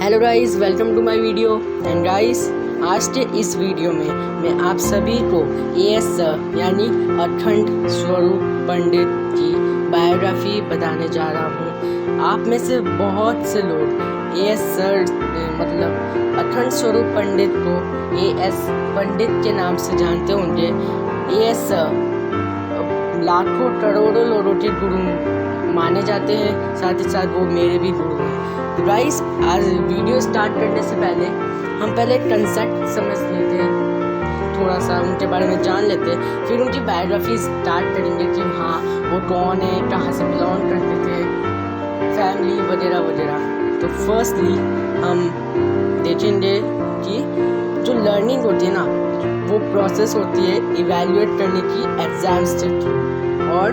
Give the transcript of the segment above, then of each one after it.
Hello guys, welcome to my video. And guys, आज के इस वीडियो में मैं आप सभी को एएस सर यानी अखंड स्वरूप पंडित की बायोग्राफी बताने जा रहा हूँ। आप में से बहुत से लोग एएस सर मतलब अखंड स्वरूप पंडित को एएस पंडित के नाम से जानते होंगे। एएस सर लाखों करोड़ों लोगों के गुरु माने जाते हैं, साथ ही साथ वो मेरे भी गुरु हैं। तो गाइस, आज वीडियो स्टार्ट करने से पहले हम पहले कंसेप्ट समझ लेते हैं, थोड़ा सा उनके बारे में जान लेते हैं, फिर उनकी बायोग्राफी स्टार्ट करेंगे कि हाँ वो कौन है, कहाँ से बिलोंग करते थे, फैमिली वगैरह वगैरह। तो फर्स्टली हम देखेंगे कि जो लर्निंग होती है ना, वो प्रोसेस होती है इवैल्यूएट करने की एग्जाम्स के थ्रू, और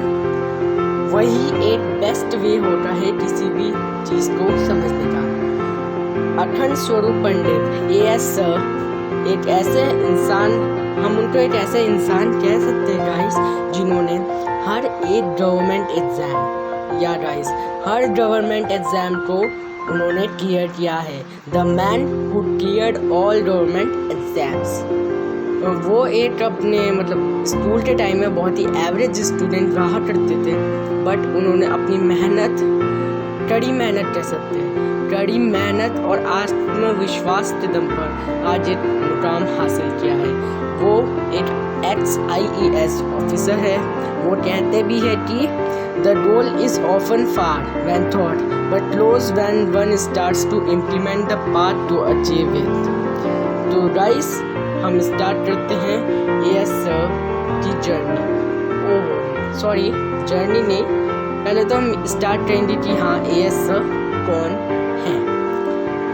वही एक बेस्ट वे होता है किसी भी चीज़ को समझने का। अखंड स्वरूप पंडित एएस सर एक ऐसे इंसान, हम उनको एक ऐसे इंसान कह सकते हैं गाइस, जिन्होंने हर एक गवर्नमेंट एग्ज़ाम या गाइस हर गवर्नमेंट एग्ज़ाम को उन्होंने क्लियर किया है। The man who cleared all government exams. वो एक अपने मतलब स्कूल के टाइम में बहुत ही एवरेज स्टूडेंट रहा करते थे, बट उन्होंने अपनी मेहनत, कड़ी मेहनत कह सकते हैं, कड़ी मेहनत और आत्मविश्वास के दम पर आज एक मुकाम हासिल किया है। वो एक XIES ऑफिसर है। वो कहते भी है कि the goal is often far when thought but close when one starts to implement the path to achieve it. तो गाइस, हम स्टार्ट करते हैं एएस सर की जर्नी। जर्नी नहीं, पहले तो हम स्टार्ट करेंगे कि हाँ एएस सर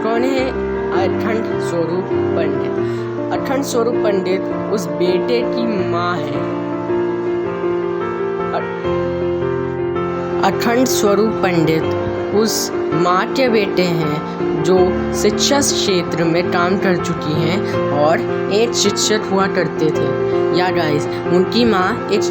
कौन है अखंड स्वरूप पंडित। अखंड स्वरूप पंडित उस बेटे की माँ है। अखंड स्वरूप पंडित उस माँ के बेटे हैं जो शिक्षा क्षेत्र में काम कर चुकी हैं और एक शिक्षक हुआ करते थे। या गाइस, उनकी माँ एक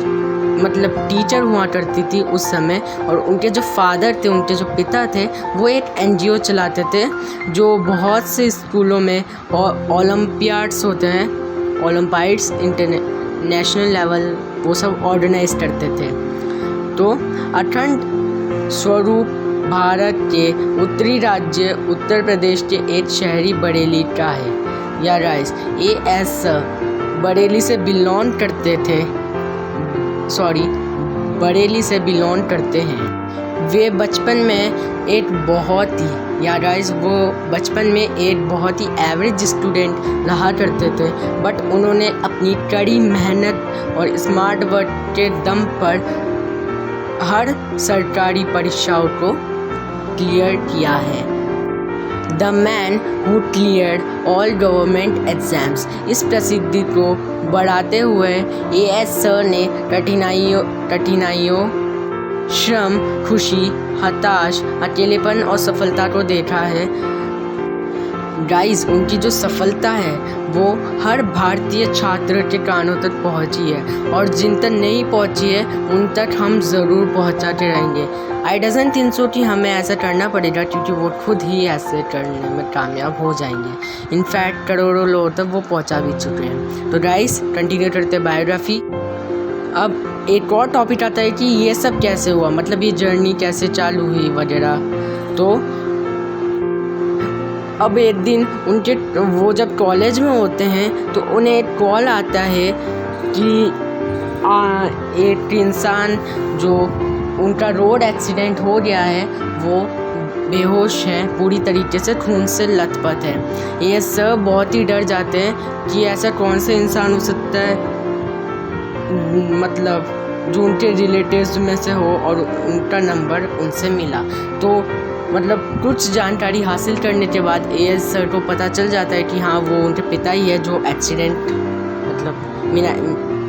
मतलब टीचर हुआ करती थी उस समय, और उनके जो फादर थे, उनके जो पिता थे, वो एक NGO चलाते थे जो बहुत से स्कूलों में ओलंपियाड्स होते हैं, ओलंपाइड्स इंटरनेशनल लेवल, वो सब ऑर्गेनाइज करते थे। तो अखंड स्वरूप भारत के उत्तरी राज्य उत्तर प्रदेश के एक शहरी बरेली का है। या गाइस, एएस बरेली से बिलोंग करते हैं। वे बचपन में एक बहुत ही एवरेज स्टूडेंट रहा करते थे, बट उन्होंने अपनी कड़ी मेहनत और स्मार्ट वर्क के दम पर हर सरकारी परीक्षाओं को क्लियर किया है। The man who cleared all government exams. इस प्रसिद्धि को बढ़ाते हुए एएस सर ने कठिनाइयों, श्रम, खुशी, हताश, अकेलेपन और सफलता को देखा है। गाइस, उनकी जो सफलता है वो हर भारतीय छात्र के कानों तक पहुंची है, और जिन तक नहीं पहुंची है उन तक हम ज़रूर पहुंचाते रहेंगे। आई डजंट थिंक सो कि हमें ऐसा करना पड़ेगा, क्योंकि वो खुद ही ऐसे करने में कामयाब हो जाएंगे। इनफैक्ट करोड़ों लोगों तक वो पहुंचा भी चुके हैं। तो गाइस, कंटिन्यू करते बायोग्राफी। अब एक और टॉपिक आता है कि ये सब कैसे हुआ, मतलब ये जर्नी कैसे चालू हुई वगैरह। तो अब एक दिन वो जब कॉलेज में होते हैं तो उन्हें एक कॉल आता है कि एक इंसान जो उनका रोड एक्सीडेंट हो गया है, वो बेहोश है, पूरी तरीके से खून से लथपथ है। ये सब बहुत ही डर जाते हैं कि ऐसा कौन सा इंसान हो सकता है, मतलब जो उनके रिलेटिव्स में से हो, और उनका नंबर उनसे मिला। तो मतलब कुछ जानकारी हासिल करने के बाद एएस सर को पता चल जाता है कि हाँ वो उनके पिता ही है जो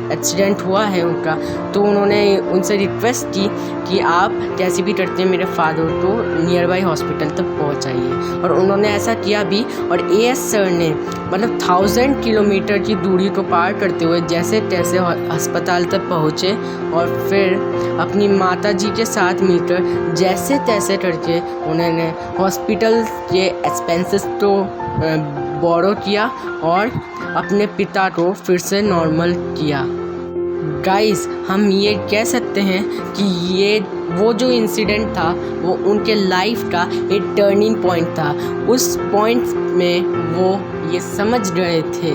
एक्सीडेंट हुआ है उनका। तो उन्होंने उनसे रिक्वेस्ट की कि आप कैसे भी करते हैं मेरे फादर को नियर बाई हॉस्पिटल तक पहुँचाएं। चाहिए, और उन्होंने ऐसा किया भी। और एएस सर ने मतलब 1000 किलोमीटर की दूरी को पार करते हुए जैसे तैसे अस्पताल तक पहुँचे, और फिर अपनी माता जी के साथ मिलकर जैसे तैसे करके उन्होंने हॉस्पिटल के एक्सपेंसेस तो बोरो किया और अपने पिता को फिर से नॉर्मल किया। गाइस, हम ये कह सकते हैं कि ये वो जो इंसिडेंट था वो उनके लाइफ का एक टर्निंग पॉइंट था। उस पॉइंट में वो ये समझ गए थे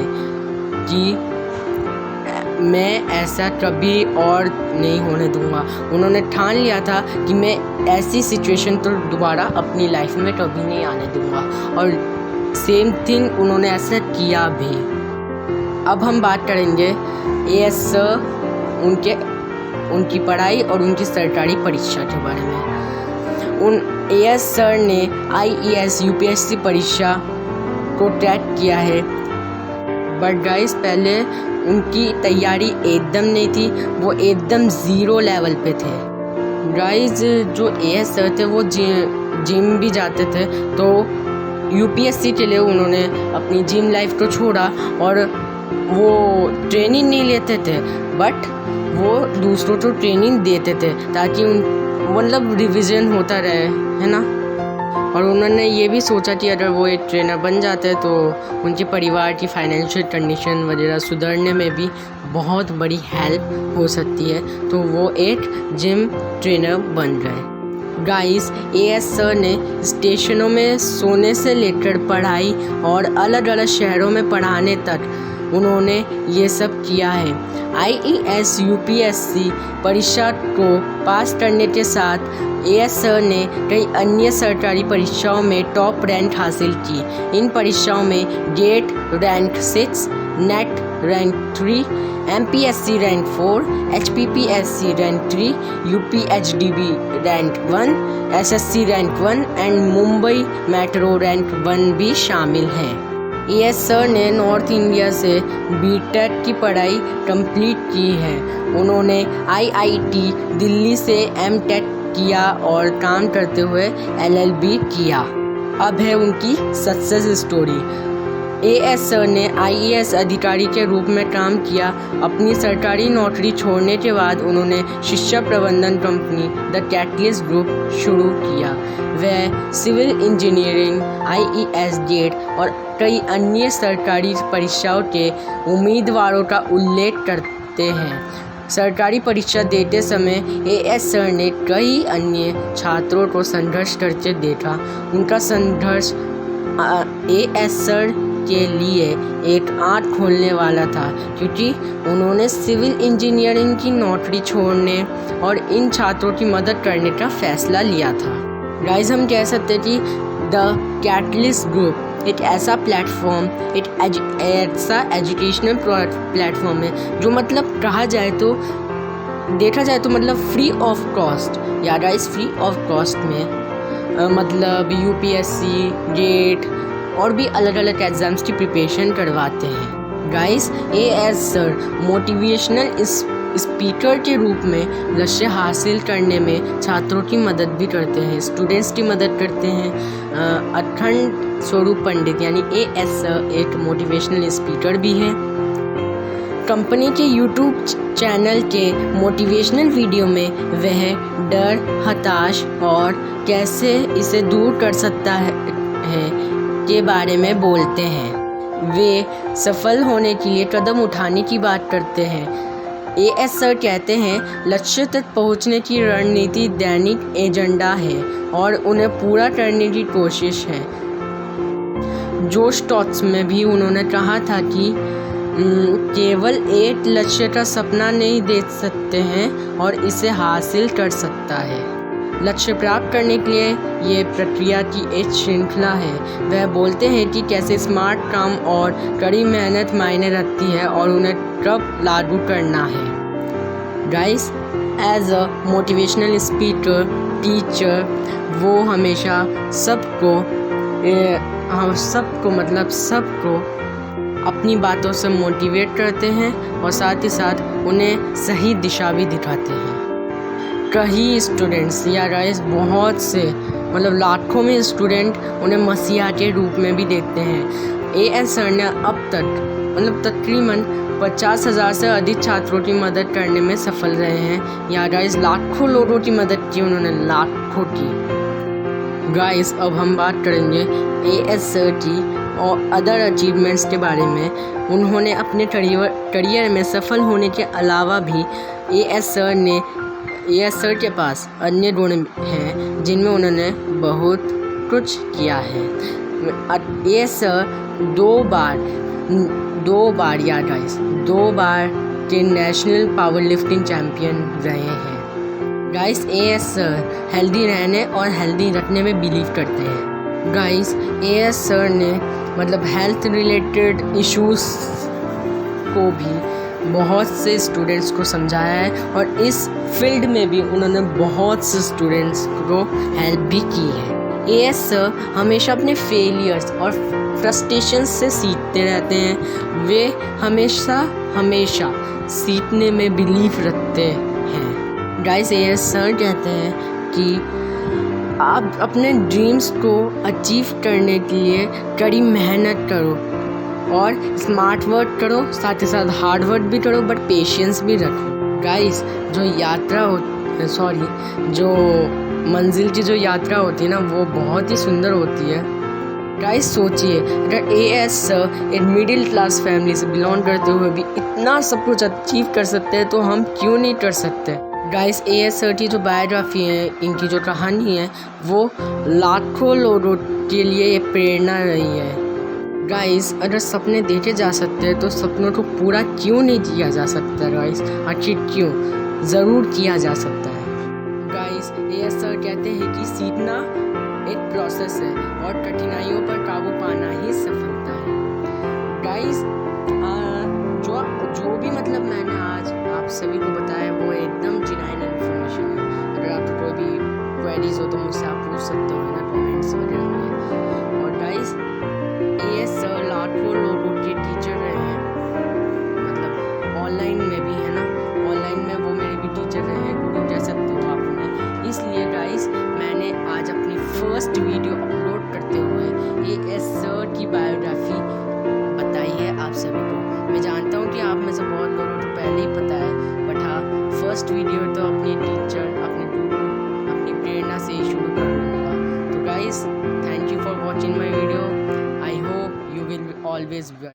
कि मैं ऐसा कभी और नहीं होने दूंगा। उन्होंने ठान लिया था कि मैं ऐसी सिचुएशन तो दोबारा अपनी लाइफ में कभी नहीं आने दूंगा, और सेम थिंग उन्होंने ऐसा किया भी। अब हम बात करेंगे एएस सर, उनकी पढ़ाई और उनकी सरकारी परीक्षा के बारे में। एएस सर ने आईएएस यूपीएससी परीक्षा को क्रैक किया है, बट गाइस पहले उनकी तैयारी एकदम नहीं थी, वो एकदम ज़ीरो लेवल पे थे। गाइस, जो एएस सर थे वो जिम भी जाते थे, तो यूपीएससी के लिए उन्होंने अपनी जिम लाइफ को छोड़ा और वो ट्रेनिंग नहीं लेते थे, बट वो दूसरों को ट्रेनिंग देते थे ताकि मतलब रिवीजन होता रहे, है ना। और उन्होंने ये भी सोचा कि अगर वो एक ट्रेनर बन जाते तो उनके परिवार की फाइनेंशियल कंडीशन वगैरह सुधरने में भी बहुत बड़ी हेल्प हो सकती है, तो वो एक जिम ट्रेनर बन गए। गाइस, एएस सर ने स्टेशनों में सोने से लेकर पढ़ाई और अलग अलग शहरों में पढ़ाने तक उन्होंने ये सब किया है। आईएएस यूपीएससी परीक्षा को पास करने के साथ एएस सर ने कई अन्य सरकारी परीक्षाओं में टॉप रैंक हासिल की। इन परीक्षाओं में GATE rank 6, NET rank 3, MPSC rank 4, HPPSC rank 3, UPHDB rank 1, SSC rank 1 and Mumbai metro rank 1 भी शामिल हैं। एएस सर ने नॉर्थ इंडिया से बीटेक की पढ़ाई कंप्लीट की है। उन्होंने आईआईटी दिल्ली से एमटेक किया और काम करते हुए एलएलबी किया। अब है उनकी सक्सेस स्टोरी। एएस सर ने आईएएस अधिकारी के रूप में काम किया। अपनी सरकारी नौकरी छोड़ने के बाद उन्होंने शिक्षा प्रबंधन कंपनी द कैटलिस्ट ग्रुप शुरू किया। वह सिविल इंजीनियरिंग, आईएएस गेट और कई अन्य सरकारी परीक्षाओं के उम्मीदवारों का उल्लेख करते हैं। सरकारी परीक्षा देते समय एएस सर ने कई अन्य छात्रों को संघर्ष करते देखा। उनका संघर्ष एएस सर के लिए एक आँख खोलने वाला था, क्योंकि उन्होंने सिविल इंजीनियरिंग की नौकरी छोड़ने और इन छात्रों की मदद करने का फैसला लिया था। गाइस, हम कह सकते हैं कि द कैटलिस्ट ग्रुप एक ऐसा प्लेटफॉर्म, एक ऐसा एजुकेशनल प्लेटफॉर्म है जो मतलब देखा जाए तो मतलब फ्री ऑफ कॉस्ट, या गाइस फ्री ऑफ कॉस्ट में मतलब यूपीएससी, गेट और भी अलग अलग एग्ज़ाम्स की प्रिपरेशन करवाते हैं। Guys, as sir motivational speaker के रूप में लक्ष्य हासिल करने में छात्रों की मदद भी करते हैं, स्टूडेंट्स की मदद करते हैं। अखंड स्वरूप पंडित यानी एएस सर एक मोटिवेशनल स्पीकर भी है। कंपनी के यूट्यूब चैनल के मोटिवेशनल वीडियो में वह डर, हताश और कैसे इसे दूर कर सकता है के बारे में बोलते हैं। वे सफल होने के लिए कदम उठाने की बात करते हैं। एएस सर कहते हैं, लक्ष्य तक पहुंचने की रणनीति दैनिक एजेंडा है और उन्हें पूरा करने की कोशिश है। जोश टॉक्स में भी उन्होंने कहा था कि केवल एक लक्ष्य का सपना नहीं देख सकते हैं और इसे हासिल कर सकता है। लक्ष्य प्राप्त करने के लिए ये प्रक्रिया की एक श्रृंखला है। वह बोलते हैं कि कैसे स्मार्ट काम और कड़ी मेहनत मायने रखती है और उन्हें कब लागू करना है। Guys, as a motivational speaker, teacher, वो हमेशा सबको अपनी बातों से मोटिवेट करते हैं और साथ ही साथ उन्हें सही दिशा भी दिखाते हैं। कई स्टूडेंट्स या गाइस बहुत से मतलब लाखों में स्टूडेंट उन्हें मसीहा के रूप में भी देखते हैं। एएस सर ने अब तक मतलब तकरीबन 50,000 से अधिक छात्रों की मदद करने में सफल रहे हैं। या गाइस लाखों लोगों की मदद की उन्होंने, लाखों की। गाइस अब हम बात करेंगे एएस सर की और अदर अचीवमेंट्स के बारे में। उन्होंने अपने करियर में सफल होने के अलावा भी एएस सर के पास अन्य गुण हैं जिनमें उन्होंने बहुत कुछ किया है। एएस सर दो बार के नेशनल पावर लिफ्टिंग चैम्पियन रहे हैं। गाइस एएस सर हेल्दी रहने और हेल्दी रखने में बिलीव करते हैं। गाइस एएस सर ने मतलब हेल्थ रिलेटेड इश्यूज को भी बहुत से स्टूडेंट्स को समझाया है और इस फील्ड में भी उन्होंने बहुत से स्टूडेंट्स को हेल्प भी की है। एएस सर हमेशा अपने फेलियर्स और फ्रस्ट्रेशन से सीखते रहते हैं। वे हमेशा सीखने में बिलीव रखते हैं। गाइस एएस सर कहते हैं कि आप अपने ड्रीम्स को अचीव करने के लिए कड़ी मेहनत करो और स्मार्ट वर्क करो, साथ ही साथ हार्ड वर्क भी करो, बट पेशेंस भी रखो। गाइस जो मंजिल की जो यात्रा होती है ना, वो बहुत ही सुंदर होती है। गाइस सोचिए, अगर एएस सर एक मिडिल क्लास फैमिली से बिलोंग करते हुए भी इतना सब कुछ अचीव कर सकते हैं तो हम क्यों नहीं कर सकते। गाइस एएस सर की जो बायोग्राफी है, इनकी जो कहानी है, वो लाखों लोगों के लिए एक प्रेरणा रही है। गाइस अगर सपने देखे जा सकते हैं तो सपनों को पूरा क्यों नहीं किया जा सकता। गाइस आखिर क्यों, ज़रूर किया जा सकता है। गाइस एएस सर कहते हैं कि सीखना एक प्रोसेस है और कठिनाइयों पर काबू पाना ही सफलता है। गाइस जो भी मतलब मैंने आज आप सभी को बताया वो एकदम जेन्युइन इन्फॉर्मेशन है। अगर आपको कोई भी क्वेरीज हो तो मुझसे आप पूछ सकते हो ना कमेंट्स वगैरह में। और गाइस एएस सर लाखों लोगों के टीचर रहे हैं, मतलब ऑनलाइन में भी है ना, ऑनलाइन में वो मेरे भी टीचर रहे हैं, गुरु कह सकते हो आप उन्हें। इसलिए गाइस मैंने आज अपनी फर्स्ट वीडियो अपलोड करते हुए एएस सर की बायोग्राफी बताई है आप सभी को। मैं जानता हूँ कि आप में से बहुत लोगों को पहले ही पता है, बट हाँ फर्स्ट वीडियो तो अपनी टीचर